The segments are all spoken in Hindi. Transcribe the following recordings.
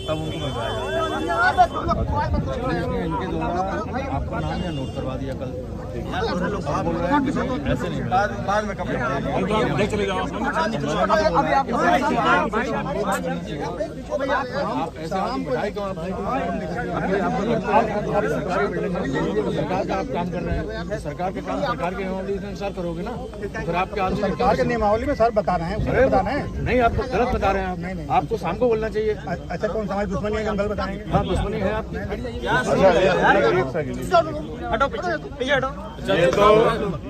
तब उनको मिलवाया जाता है। इनके द्वारा आपका नाम या नोट करवा दिया कल। आप बोल रहे हैं कि ऐसे नहीं बाद में कब चले जाओ आप ऐसे सरकार का आप काम कर रहे हैं, सरकार के काम सरकार के नियमावली के अनुसार करोगे ना। फिर आपके आदमी सरकार के नियमावली में सर बता रहे हैं, बता रहे हैं। नहीं, आप गलत बता रहे हैं। आप नहीं, आपको शाम को बोलना चाहिए। अच्छा, कौन हमारी दुश्मनी है, हम गलत बताएंगे? हाँ, दुश्मनी है आपकी।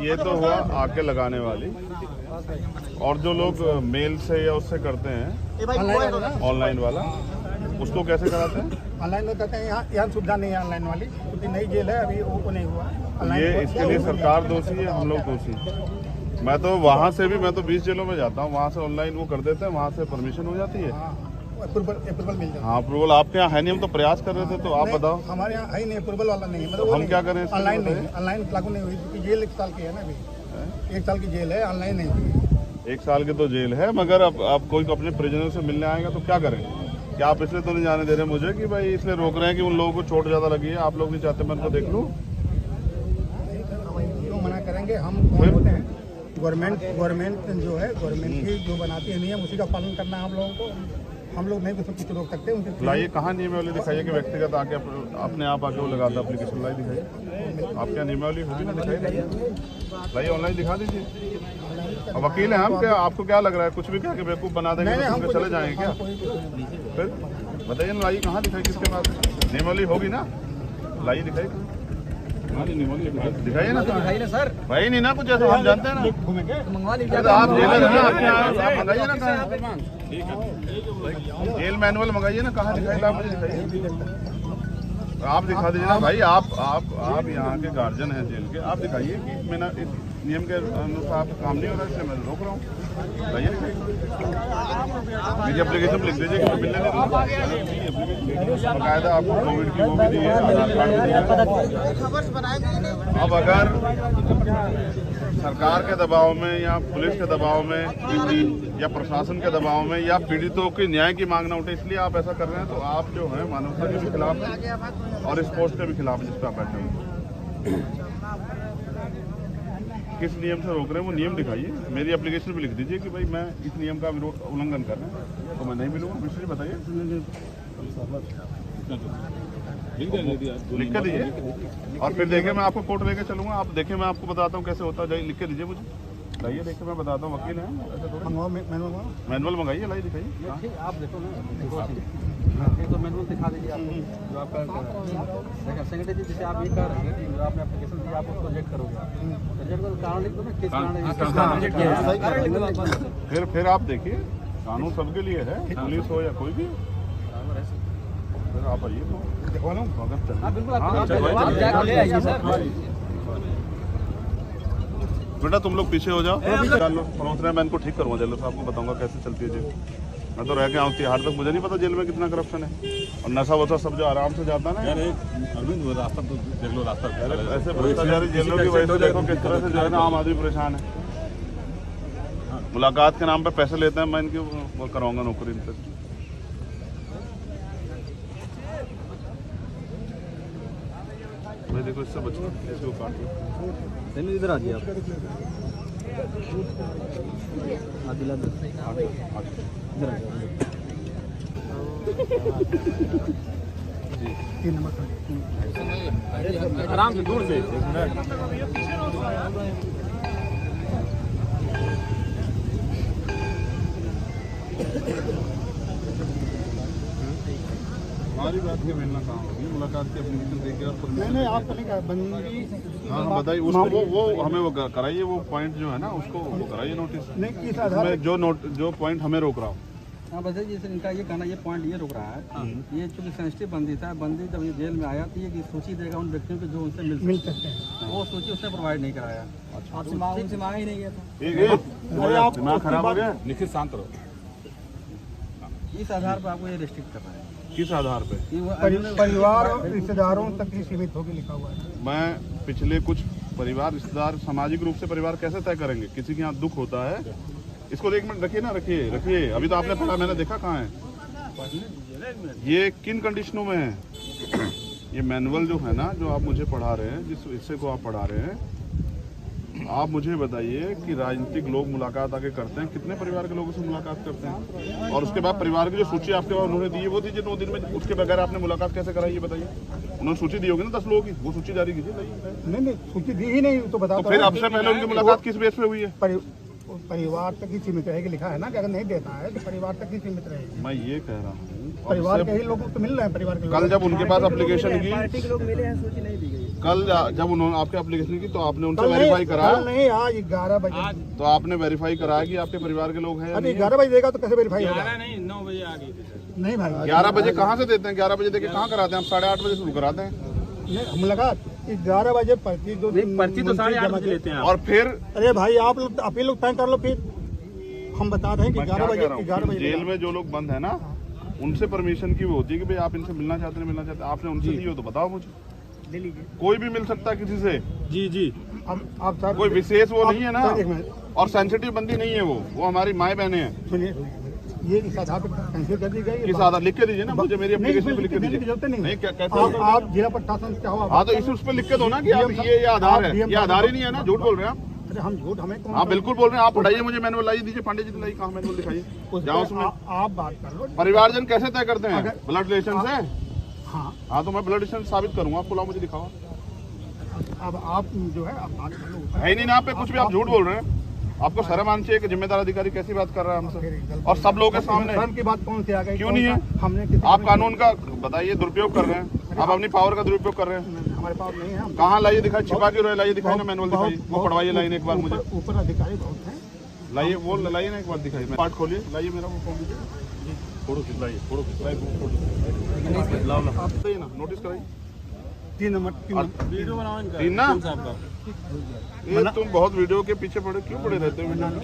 ये तो हुआ आके लगाने वाली, और जो लोग मेल से या उससे करते हैं ऑनलाइन वाला, उसको कैसे कराते हैं? ऑनलाइन में करते हैं। यहाँ सुविधा नहीं है ऑनलाइन वाली, क्योंकि नई जेल है, अभी वो नहीं हुआ। ये इसके लिए सरकार दोषी है, हम लोग दोषी। मैं तो वहाँ से भी, मैं तो 20 जेलों में जाता हूँ, वहाँ से ऑनलाइन वो कर देते हैं, वहाँ से परमिशन हो जाती है। अप्रूवल मिल जाता है। हाँ, अप्रूवल आपके यहाँ है नहीं, हम तो प्रयास कर रहे थे, तो आप बताओ। हमारे यहाँ है नहीं, अप्रूवल वाला नहीं है। मतलब हम क्या करें? ऑनलाइन नहीं, ऑनलाइन लागू नहीं हुई, क्योंकि जेल 1 साल की है ना। अभी 1 साल की जेल है, ऑनलाइन नहीं हुई। 1 साल की तो जेल है, मगर अब आप कोई अपने प्रिजनर से मिलने आएगा तो क्या करें? क्या आप इसलिए तो नहीं जाने दे रहे मुझे कि भाई इसलिए रोक रहे हैं कि उन लोगों को चोट ज्यादा लगी है, आप लोग नहीं चाहते मैं उनको देख लूँ? क्यों मना करेंगे? हम कौन होते हैं? गवर्नमेंट जो है, गवर्नमेंट की जो बनाती है नियम, उसी का पालन करना है हम लोगों को। हम लोग नहीं कुछ रोक सकते उनके। लाइए कहाँ नियमावली दिखाइए कि व्यक्तिगत आके अपने आप आके वो लगाता एप्लीकेशन लाई दिखाइए। आपके नियमावली होगी ना, दिखाई लाइए, ऑनलाइन दिखा दीजिए। अब वकील हैं हम, क्या आपको क्या लग रहा है? कुछ भी कह के बेवकूफ़ बना देंगे तो हम चले जाएंगे क्या? फिर बताइए ना, लाइए कहाँ दिखाई, किसके पास नियमावली होगी ना? लाइए दिखाइए, दिखाइए ना सर। भाई नहीं ना कुछ ऐसा, हम जानते हैं ना। आप जेलर हैं ना, आपके यहाँ मंगाइए ना, कहाँ जेल मैनुअल मंगाइए ना, कहाँ दिखाइए? आप मुझे दिखाइए, आप दिखा दीजिए ना भाई। आप यहाँ के गार्जियन हैं जेल के, आप दिखाइए कि मैंने इस नियम के अनुसार काम नहीं हो रहा है, इसलिए मैं रोक रहा हूँ। बताइए, मेरी एप्लीकेशन लिख दीजिए कि मैं मिलने नहीं दूँगा। बाकायदा आपको कोविड की वो भी दी है, आधार कार्ड भी दिया। अब अगर सरकार के दबाव में या पुलिस के दबाव में या प्रशासन के दबाव में या पीड़ितों के न्याय की मांग न उठे, इसलिए आप ऐसा कर रहे हैं, तो आप जो है मानवता के भी खिलाफ हैं और इस पोस्ट के भी खिलाफ, जिस पर आप बैठे हुए। किस नियम से रोक रहे हैं वो नियम दिखाइए। मेरी एप्लीकेशन भी लिख दीजिए कि भाई मैं इस नियम का उल्लंघन कर रहे हैं, तो मैं नहीं मिलूंगा। मिश्र जी बताइए, लिख के दीजिए और फिर देखिए मैं आपको कोर्ट लेके चलूंगा। आप देखिए, मैं आपको बताता हूँ कैसे होता है। लिख के दीजिए मुझे, लाइए देखिए, मैं बताता हूँ। वकील हैं, मैनुअल मंगाइए, लाइए दिखाइए। आप देखो ना, तो मैनुअल दिखा दीजिए आपको जो आपका सेक्रेटरी जी, जैसे आप ये कर रहे हैं कि आपने एप्लीकेशन दी, आप उसको रिजेक्ट करोगे, रिजेक्ट करो, कारण लिख दो ना, किस कारण लिख दो। फिर आप देखिए, कानून सबके लिए है, पुलिस हो या कोई भी। फिर आप आइए तो दिखवा लो। बेटा तुम लोग पीछे हो जाओ, पहुँच रहे हैं, मैं इनको ठीक करूँगा जेलर साहब को, बताऊंगा कैसे चलती है जेल। मैं तो रह के आऊँ तिहाड़ तक, मुझे नहीं पता जेल में कितना करप्शन है और नशा वशा सब जो आराम से जाता है ना। रास्ता तो देख लो, रास्ता ऐसे भ्रष्टाचारी जेलों की वजह से देखो किस तरह से जो है ना आम आदमी परेशान है। मुलाकात के नाम पे पैसे लेते हैं, मैं इनकी वो कराऊंगा नौकरी इनसे। भाई देखो, इससे बचना, इसको काट लो। इधर आ जाइए आप, आराम से, दूर से। हमारी बात के मिलना कहाँ होगी? मुलाकात की एप्लीकेशन देके और नहीं, आपको नहीं कहा बंदी। हाँ बताइए, उसको वो हमें वो कराइए, वो पॉइंट जो है ना उसको वो कराइए नोटिस। नहीं, किस आधार पे? जो पॉइंट हमें रोक रहा हूँ। हाँ बस जैसे इनका ये कहना, ये पॉइंट ये रुक रहा है, ये चूंकि सेंसिटिव बंदी था, बंदी जब ये जेल में आया तो ये सूची देगा उन व्यक्तियों को जो उनसे मिल सकते हैं, वो सूची उसने प्रोवाइड नहीं कराया। आपसे मांगा ही नहीं गया था। दिमाग खराब हो गया। निखिल शांत रहो। इस आधार पर आपको ये रिस्ट्रिक्ट कर रहा है। किस आधार पे? परिवार और रिश्तेदारों तक ही सीमित होकर लिखा हुआ है। मैं पिछले कुछ परिवार रिश्तेदार सामाजिक रूप से परिवार कैसे तय करेंगे? किसी के यहाँ दुख होता है, इसको 1 मिनट रखिए ना, रखिए। अभी तो आपने पढ़ा, मैंने देखा कहाँ है। ये किन कंडीशनों में है? ये मैनुअल जो है ना, जो आप मुझे पढ़ा रहे हैं, जिस हिस्से को आप पढ़ा रहे हैं, आप मुझे बताइए कि राजनीतिक लोग मुलाकात आके करते हैं, कितने परिवार के लोगों से मुलाकात करते हैं? और उसके बाद परिवार की जो सूची आपके पास उन्होंने दी है वो दीजिए 9 दिन में। उसके बगैर आपने मुलाकात कैसे कराई ये बताइए? उन्होंने सूची दी होगी ना 10 लोगों की, वो सूची जारी कीजिए। नहीं सूची दी ही नहीं तो बता। तो फिर आपसे पहले उनकी मुलाकात किस बेस पे हुई है? परिवार तक ही सीमित रहेगी, लिखा है ना कि अगर नहीं देता है तो परिवार तक ही सीमित रहेगी। मैं ये कह रहा हूँ परिवार के ही लोग तो मिल रहे हैं, परिवार के कल जब उनके पास एप्लीकेशन की, पार्टी के लोग मिले हैं, सूची नहीं दी गई। कल जब उन्होंने आपके एप्लीकेशन की तो आपने उनसे वेरीफाई कराया? नहीं, आज 11 बजे। तो आपने वेरीफाई कराया कि आपके परिवार के लोग हैं? अभी 11 बजे देगा तो कैसे वेरीफाई होगा? 9 बजे आ गई। नहीं भाई, 11 बजे कहाँ से देते हैं? 11 बजे देके कहाँ कराते हैं? हम 8:30 बजे शुरू कराते हैं। मुलाकात 11 बजे पर्ची तो 8:30 बजे लेते हैं। और फिर अरे भाई आप लोग अपील लोग तय कर लो, फिर हम बता रहे हैं कि 11 बजे जेल में जो लोग बंद है ना, उनसे परमिशन की वो होती है कि भाई आप इनसे मिलना चाहते हैं, मिलना चाहते हैं। आपने उनसे दी हो तो बताओ मुझे। ले लीजिए। कोई भी मिल सकता है किसी से। जी आप सर कोई विशेष वो नहीं है ना, एक मिनट, और सेंसिटिव बंदी नहीं है वो हमारी माए बहने हैं। सुनिए, ये इस आधार पर कैंसिल कर दी गई। किस आधार? लिख के दीजिए ना मुझे, मेरी एप्लीकेशन पे लिख के दीजिए। जरूरत नहीं, कैसे? आप जिला प्रशासन से चाहो। हाँ तो इस उस पर लिख के दो ना कि आप ये आधार है। ये आधार ही नहीं है ना, झूठ बोल रहे हैं आप। अरे हम झूठ, हमें कौन? हाँ बिल्कुल बोल रहे हैं आप। पढ़ाइए मुझे मैनुअल लाइए दीजिए, पांडे जी लाइए, कहाँ मैनुअल दिखाइए, जाओ उसमें। आप बात कर लो। परिवारजन कैसे तय करते हैं? ब्लड रिलेशन से? हाँ तो मैं ब्लड रिलेशन साबित करूंगा आपको, लाओ मुझे दिखाओ। अब आप जो है आप बात कर लो। है ही नहीं ना आप पे कुछ भी, आप झूठ बोल रहे हैं। आपको शर्म आनी चाहिए कि जिम्मेदार अधिकारी कैसी बात कर रहा है हमसे, और सब लोगों के सामने। शर्म की बात कौन सी आ गई? क्यों नहीं है? हमने आप कानून का बताइए, दुरुपयोग कर रहे हैं आप, अपनी पावर का दुरुपयोग कर रहे हैं। हमारे पास नहीं है। कहाँ लाइए दिखाई, छिपा क्यों रहे? लाइए दिखाई ना मैनुअल दिखाइए, वो पढ़वाइए लाइन एक बार मुझे। ऊपर अधिकारी बहुत हैं। लाइए वो लाइए ना एक बार दिखाइए, पार्ट खोलिए, लाइए मेरा वो खोल दीजिए, फोटो खिंचवाइए, फोटो खिंचवाइए ना, नोटिस कराइए। 3 नंबर वीडियो बनाओ इनका। 3 ना? साहब का। ये तुम बहुत वीडियो के पीछे पड़े क्यों पड़े रहते हो वीडियो में?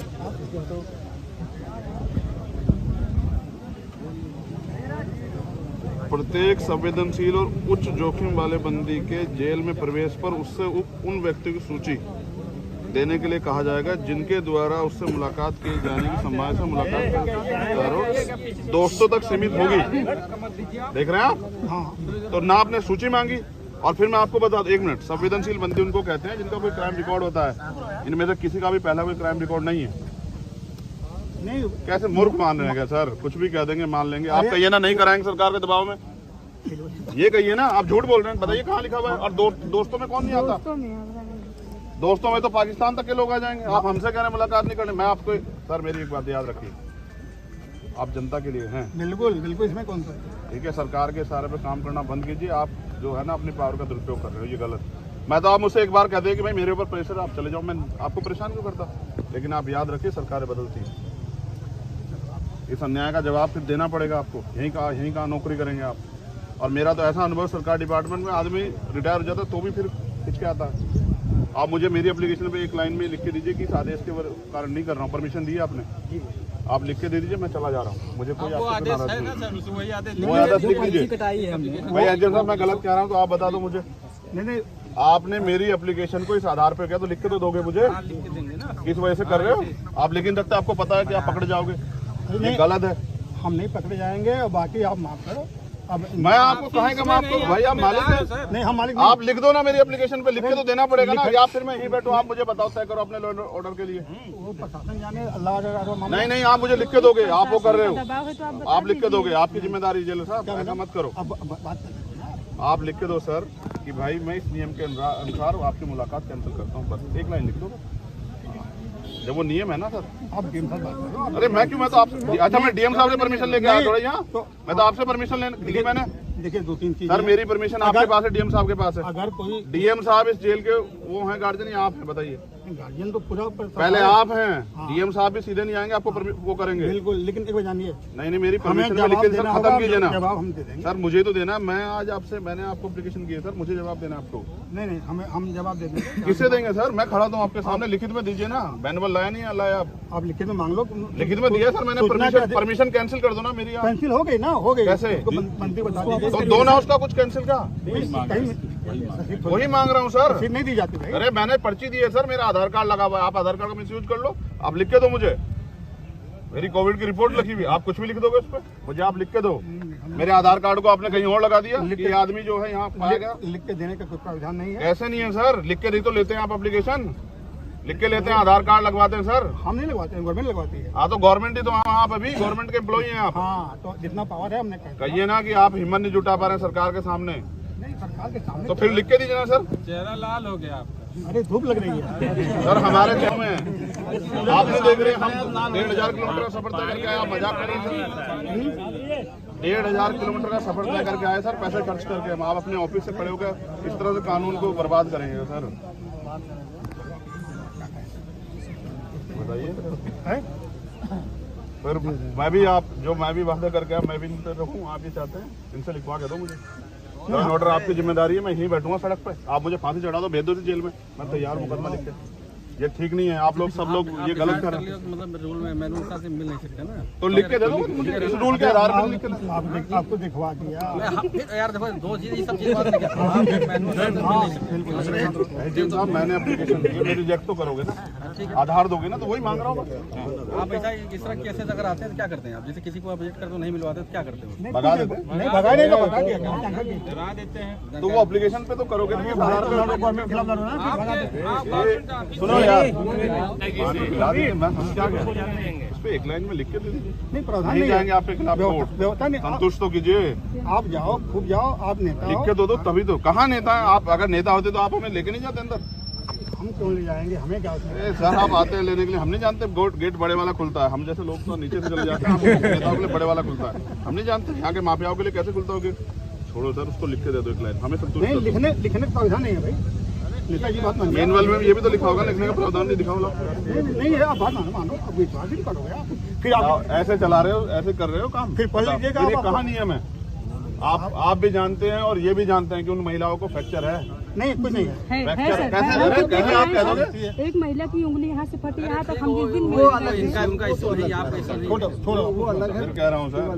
प्रत्येक संवेदनशील और उच्च जोखिम वाले बंदी के जेल में प्रवेश पर उससे उन व्यक्तियों की सूची देने के लिए कहा जाएगा जिनके द्वारा उससे मुलाकात की जाने की संभावना से मुलाकात दोस्तों तक सीमित होगी। देख रहे हैं आप? हाँ। तो ना आपने सूची मांगी, और फिर मैं आपको बता दूं, 1 मिनट, संवेदनशील बंदी उनको कहते हैं जिनका कोई क्राइम रिकॉर्ड होता है। इनमें से किसी का भी पहला कोई क्राइम रिकॉर्ड नहीं है। नहीं, कैसे मूर्ख मान रहे हैं क्या सर? कुछ भी कह देंगे, मान लेंगे। आप कहिए ना नहीं कराएंगे सरकार के दबाव में, ये कहिए ना। आप झूठ बोल रहे हैं, बताइए कहाँ लिखा हुआ है? और दोस्तों में कौन नहीं आता? दोस्तों में तो पाकिस्तान तक के लोग आ जाएंगे। आप हमसे कह रहे हैं मुलाकात नहीं करनी। मैं आपको सर, मेरी एक बात याद रखिए, आप जनता के लिए हैं। बिल्कुल बिल्कुल, इसमें कौन सा? ठीक है, सरकार के सारे पे काम करना बंद कीजिए। आप जो है ना अपनी पावर का दुरुपयोग कर रहे हो, ये गलत। मैं तो आप मुझसे एक बार कह दें कि भाई मेरे ऊपर प्रेशर, आप चले जाओ, मैं आपको परेशान क्यों करता? लेकिन आप याद रखिए, सरकारें बदलती हैं, इस अन्याय का जवाब फिर देना पड़ेगा आपको। यहीं कहाँ नौकरी करेंगे आप? और मेरा तो ऐसा अनुभव, सरकार डिपार्टमेंट में आदमी रिटायर हो जाता तो भी फिर हिचकिचाता है। आप मुझे मेरी एप्लीकेशन पे एक लाइन में लिख के दीजिए कि इस आदेश के कारण नहीं कर रहा हूँ, परमिशन दी आपने, आप लिख के दे दीजिए, मैं चला जा रहा हूँ। मुझे कोई वो आपसे आदेश नाराज है नहीं। ना सर, वही आदेश वो आदेश लिख लीजिए। कटाई है हमने। भाई अंजन साहब, मैं गलत कह रहा हूँ तो आप बता दो मुझे। नहीं, आपने मेरी एप्लीकेशन को इस आधार पे किया तो लिख के तो दोगे मुझे? लिख के देंगे ना। किस वजह से कर रहे हो आप? लेकिन रखते आपको पता है कि आप पकड़े जाओगे, ये गलत है। हम नहीं पकड़े जाएंगे, और बाकी आप माफ करो। अब मैं आपको कहेंगे माफ करो भाई, आप मालिक हैं। नहीं, हम मालिक आप लिख दो ना मेरी एप्लीकेशन पे, लिख के तो देना पड़ेगा ना, या फिर मैं यहीं बैठो, आप मुझे बताओ, तय करो अपने ऑर्डर के लिए। वो प्रशासन जाने, अल्लाह। नहीं, आप मुझे लिख के दोगे, आप वो कर रहे हो, दबाव है तो आप आप लिख के दोगे, आपकी जिम्मेदारी। जेलर साहब ऐसा मत करो, अब बात कर, आप लिख के दो सर कि भाई मैं इस नियम के अनुसार आपकी मुलाकात कैंसिल करता हूँ, बस एक लाइन लिख दो। जब वो नियम है ना सर। आप डीएम साहब बात करो। अरे मैं क्यों, मैं तो आपसे, अच्छा मैं डीएम साहब से परमिशन लेके आया थोड़ा यहाँ, मैं तो आपसे परमिशन लेने दी मैंने। देखिए 2-3 चीज सर मेरी परमिशन आपके पास है, डीएम साहब के पास है। अगर कोई डीएम साहब इस जेल के वो हैं गार्जियन, या आप हैं? बताइए। गार्जियन तो पूरा पहले आप हैं, डीएम साहब भी सीधे नहीं आएंगे, आपको वो करेंगे। बिल्कुल, लेकिन एक बार जानिए, नहीं, मेरी हमें परमिशन में लिख के सर खत्म कीजिए ना। जवाब हम दे देंगे सर मुझे तो देना, मैं आज आपसे, मैंने आपको एप्लीकेशन की है सर, मुझे जवाब देना आपको। नहीं, हम जवाब दे देंगे। किससे देंगे सर? मैं खड़ा हूँ आपके सामने, लिखित में दीजिए ना। मैनुअल लाया नहीं लाया आप लिखित में मांग लो। लिखित में दिया सर मैंने, परमिशन कैंसिल कर दो ना मेरी। कैंसिल हो गई ना, हो गई। कैसे? मंत्री बता दीजिए। तो दो ना उसका कुछ कैंसिल का, कहीं वही मांग रहा हूँ सर। रसीद नहीं दी जाती भाई। अरे मैंने पर्ची दी है सर, मेरा आधार कार्ड लगा हुआ है, आप आधार कार्ड का मिसयूज कर लो, आप लिख के दो मुझे। मेरी कोविड की रिपोर्ट लिखी हुई, आप कुछ भी लिख दोगे उस पर, मुझे आप लिख के दो। मेरे आधार कार्ड को आपने कहीं और लगा दिया, ये आदमी जो है यहाँ पाया गया। लिख के देने का कोई प्रावधान नहीं है। कैसे नहीं है सर, लिख के नहीं तो लेते हैं आप एप्लीकेशन, लिख के लेते हैं, आधार कार्ड लगवाते हैं सर। हम नहीं लगवाते हैं, गवर्नमेंट लगवाती है। हाँ तो गवर्नमेंट ही तो आप अभी गवर्नमेंट के एम्प्लॉई हैं आप। हाँ तो जितना पावर है हमने कहिए ना कि आप हिम्मत नहीं जुटा पा रहे हैं सरकार के सामने, नहीं सरकार के सामने तो फिर लिख के दीजिए ना सर। चेहरा लाल हो गया आपका। अरे धूप लग रही है सर हमारे गाँव में आप नहीं देख रहे, हम 1500 किलोमीटर का सफर तय करके आए, आप मजाक कर रहे हैं। 1500 किलोमीटर का सफर तय करके आए सर, पैसे खर्च करके। हम आप अपने ऑफिस से खड़े होकर इस तरह से कानून को बर्बाद करेंगे सर, बताइए। फिर मैं भी वादा करके मैं भी नहीं रहूँ, आप ये चाहते हैं, इनसे लिखवा के दो मुझे ऑर्डर। आपकी जिम्मेदारी है, मैं यहीं बैठूंगा सड़क पे, आप मुझे फांसी चढ़ा दो, भेज दो जेल में, मैं तैयार मुकदमा लिख के। ये ठीक नहीं है, आप लोग सब लोग ये गलत कर रहे हैं। मतलब रूल में मैनुअल से मिल नहीं सकते ना, तो लिख के दे दो मुझे, इस रूल के आधार पर लिख के दो। आपको दिखवा दिया यार देखो दो चीज ये सब चीज बात नहीं साहब मैंने एप्लीकेशन दी है, रिजेक्ट तो करोगे ना, आधार दोगे ना, तो वही मांग रहा हूँ। आप ऐसा इस तरह केसेस अगर आते हैं तो क्या करते हैं आप? जैसे किसी को आप रिजेक्ट करते हो, नहीं मिलवाते तो क्या करते हो? भगा देते हैं। नहीं भगाने का भगा दिया डरा देते हैं। तो वो एप्लीकेशन पे तो करोगे नहीं, आधार पे गवर्नमेंट खिलाफ लड़ो ना। सुनो यार, पानी पिला दीजिए, मैं हम क्या करें, इस पे एक लाइन में लिख के दे दीजिए। नहीं प्रावधान नहीं नहीं जाएंगे आपके खिलाफ कोर्ट, व्यवस्था नहीं। संतुष्ट तो कीजिए, आप जाओ, खूब जाओ, आप नेता लिख हो। के दो तभी तो। कहाँ नेता है आप? अगर नेता होते तो आप हमें लेके नहीं जाते अंदर। हम क्यों ले जाएंगे, हमें क्या उसमें? सर आप आते हैं लेने के लिए, हम नहीं जानते गेट बड़े वाला खुलता है, हम जैसे लोग तो नीचे से चले जाते हैं, नेताओं के लिए बड़े वाला खुलता है, हम नहीं जानते यहाँ के माफियाओं के लिए कैसे खुलता हो गेट। छोड़ो सर, उसको लिख के दे दो एक लाइन, हमें संतुष्ट नहीं, लिखने का प्रावधान नहीं है भाई, नेताजी बात मानिए। मैनुअल में ये भी तो लिखा होगा, लिखने का प्रावधान नहीं दिखा होगा। नहीं है, आप बात मानो, अब विश्वास ही करोगे आप। फिर आप ऐसे चला रहे हो, ऐसे कर रहे हो काम, फिर पढ़ लीजिएगा ये आप। कहाँ नियम है? आप भी जानते हैं और ये भी जानते हैं कि उन महिलाओं को फ्रैक्चर है। नहीं, कुछ नहीं है। फ्रैक्चर कैसे आप कह दोगे? एक महिला की उंगली यहाँ से फटी, यहाँ तक हम जिस दिन उनका इश्यू नहीं, आपका इश्यू नहीं। फिर कह रहा हूँ सर,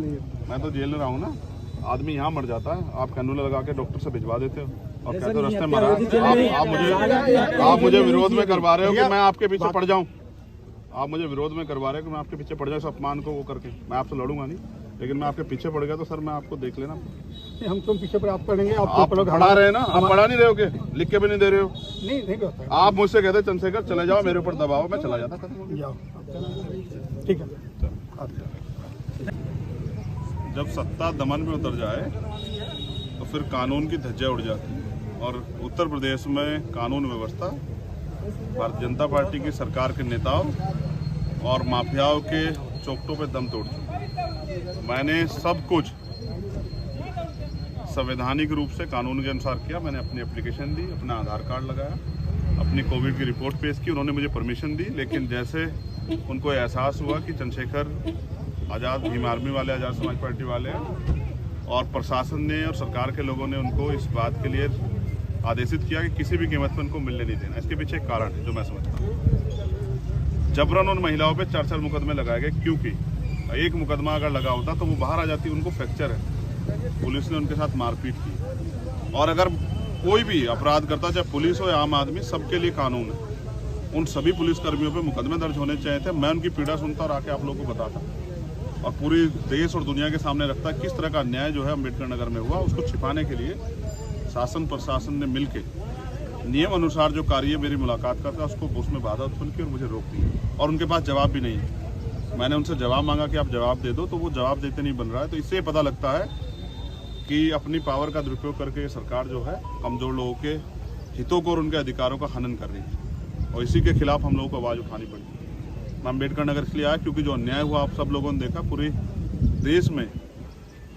मैं तो जेल में रहा हूँ ना, आदमी यहाँ मर जाता है, आप कैनुला लगा के डॉक्टर से भिजवा देते हो और कहते हो रास्ते मरा। आप मुझे विरोध में करवा रहे हो कि मैं आपके पीछे पड़ जाऊँ, आप मुझे विरोध में करवा रहे हो कि मैं आपके पीछे पड़ जाऊँ, इस अपमान को वो करके। मैं आपसे लड़ूंगा नहीं, लेकिन मैं आपके पीछे पड़ गया तो सर मैं आपको देख लेना। हम तुम पीछे पर आप पढ़ेंगे, आप पढ़ा रहे हैं ना, आप पढ़ा नहीं रहे हो, के लिख के भी नहीं दे रहे हो। नहीं होता। आप मुझसे कहते चंद्रशेखर चले जाओ, मेरे ऊपर दबाओ, मैं चला जाता, खत्म हो गया। जाओ, ठीक है। जब सत्ता दमन में उतर जाए तो फिर कानून की धज्जियां उड़ जाती है, और उत्तर प्रदेश में कानून व्यवस्था भारतीय जनता पार्टी की सरकार के नेताओं और माफियाओं के चौकटों पे दम तोड़ दी। मैंने सब कुछ संवैधानिक रूप से कानून के अनुसार किया। मैंने अपनी एप्लीकेशन दी, अपना आधार कार्ड लगाया, अपनी कोविड की रिपोर्ट पेश की, उन्होंने मुझे परमिशन दी। लेकिन जैसे उनको एहसास हुआ कि चंद्रशेखर आज़ाद भीम आर्मी वाले, आज़ाद समाज पार्टी वाले और प्रशासन ने और सरकार के लोगों ने उनको इस बात के लिए आदेशित किया कि किसी भी कीमत पर उनको मिलने नहीं देना। इसके पीछे एक कारण है जो मैं समझता हूँ। जबरन उन महिलाओं पे 4 मुकदमे लगाए गए, क्योंकि एक मुकदमा अगर लगा होता तो वो बाहर आ जाती, उनको फ्रैक्चर है, पुलिस ने उनके साथ मारपीट की। और अगर कोई भी अपराध करता, चाहे पुलिस हो या आम आदमी, सबके लिए कानून है। उन सभी पुलिसकर्मियों पे मुकदमे दर्ज होने चाहिए थे। मैं उनकी पीड़ा सुनता और आके आप लोगों को बताता और पूरी देश और दुनिया के सामने रखता किस तरह का अन्याय जो है अम्बेडकर नगर में हुआ। उसको छिपाने के लिए शासन प्रशासन ने मिलके नियम अनुसार जो कार्य मेरी मुलाकात का था उसको उसमें बाधा उत्पन्न की और मुझे रोक दी। और उनके पास जवाब भी नहीं है। मैंने उनसे जवाब मांगा कि आप जवाब दे दो, तो वो जवाब देते नहीं बन रहा है। तो इससे पता लगता है कि अपनी पावर का दुरुपयोग करके सरकार जो है कमजोर लोगों के हितों को और उनके अधिकारों का हनन कर रही है, और इसी के खिलाफ हम लोगों को आवाज़ उठानी पड़ी। मैं अम्बेडकर नगर इसलिए आया क्योंकि जो अन्याय हुआ आप सब लोगों ने देखा, पूरे देश में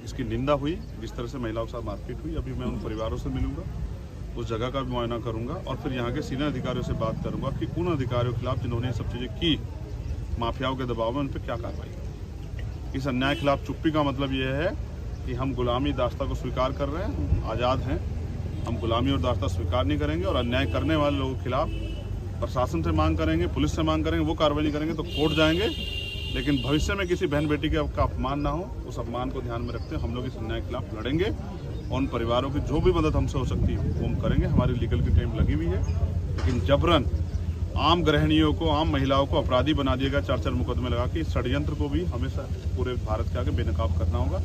इसकी निंदा हुई। जिस तरह से महिलाओं के साथ मारपीट हुई, अभी मैं उन परिवारों से मिलूंगा, उस जगह का भी मुआयना करूंगा और फिर यहाँ के सीनियर अधिकारियों से बात करूंगा कि उन अधिकारियों के खिलाफ जिन्होंने ये सब चीज़ें की, माफियाओं के दबाव में, उन पर क्या कार्रवाई की। इस अन्याय के खिलाफ चुप्पी का मतलब ये है कि हम गुलामी दास्ता को स्वीकार कर रहे हैं, आज़ाद हैं, हम गुलामी और दास्ता स्वीकार नहीं करेंगे। और अन्याय करने वाले लोगों के खिलाफ प्रशासन से मांग करेंगे, पुलिस से मांग करेंगे, वो कार्रवाई नहीं करेंगे तो कोर्ट जाएंगे। लेकिन भविष्य में किसी बहन बेटी का अपमान ना हो, उस अपमान को ध्यान में रखते हम लोग इस अन्याय के खिलाफ लड़ेंगे और उन परिवारों की जो भी मदद हमसे हो सकती है वो हम करेंगे। हमारी लीगल की टीम लगी हुई है, लेकिन जबरन आम गृहिणियों को, आम महिलाओं को अपराधी बना दिया गया 4-4 मुकदमे लगा के। इस षड्यंत्र को भी हमेशा पूरे भारत के आगे बेनकाब करना होगा।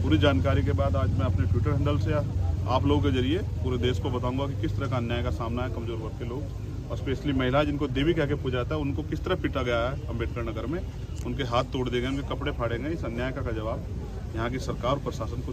पूरी जानकारी के बाद आज मैं अपने ट्विटर हैंडल से आप लोगों के जरिए पूरे देश को बताऊंगा कि किस तरह का अन्याय का सामना है कमजोर वर्ग के लोग और स्पेशली महिला जिनको देवी कह के पूजा जाता है उनको किस तरह पीटा गया है अम्बेडकर नगर में। उनके हाथ तोड़ दिए गए, उनके कपड़े फाड़े गए। इस अन्याय का जवाब यहाँ की सरकार और प्रशासन को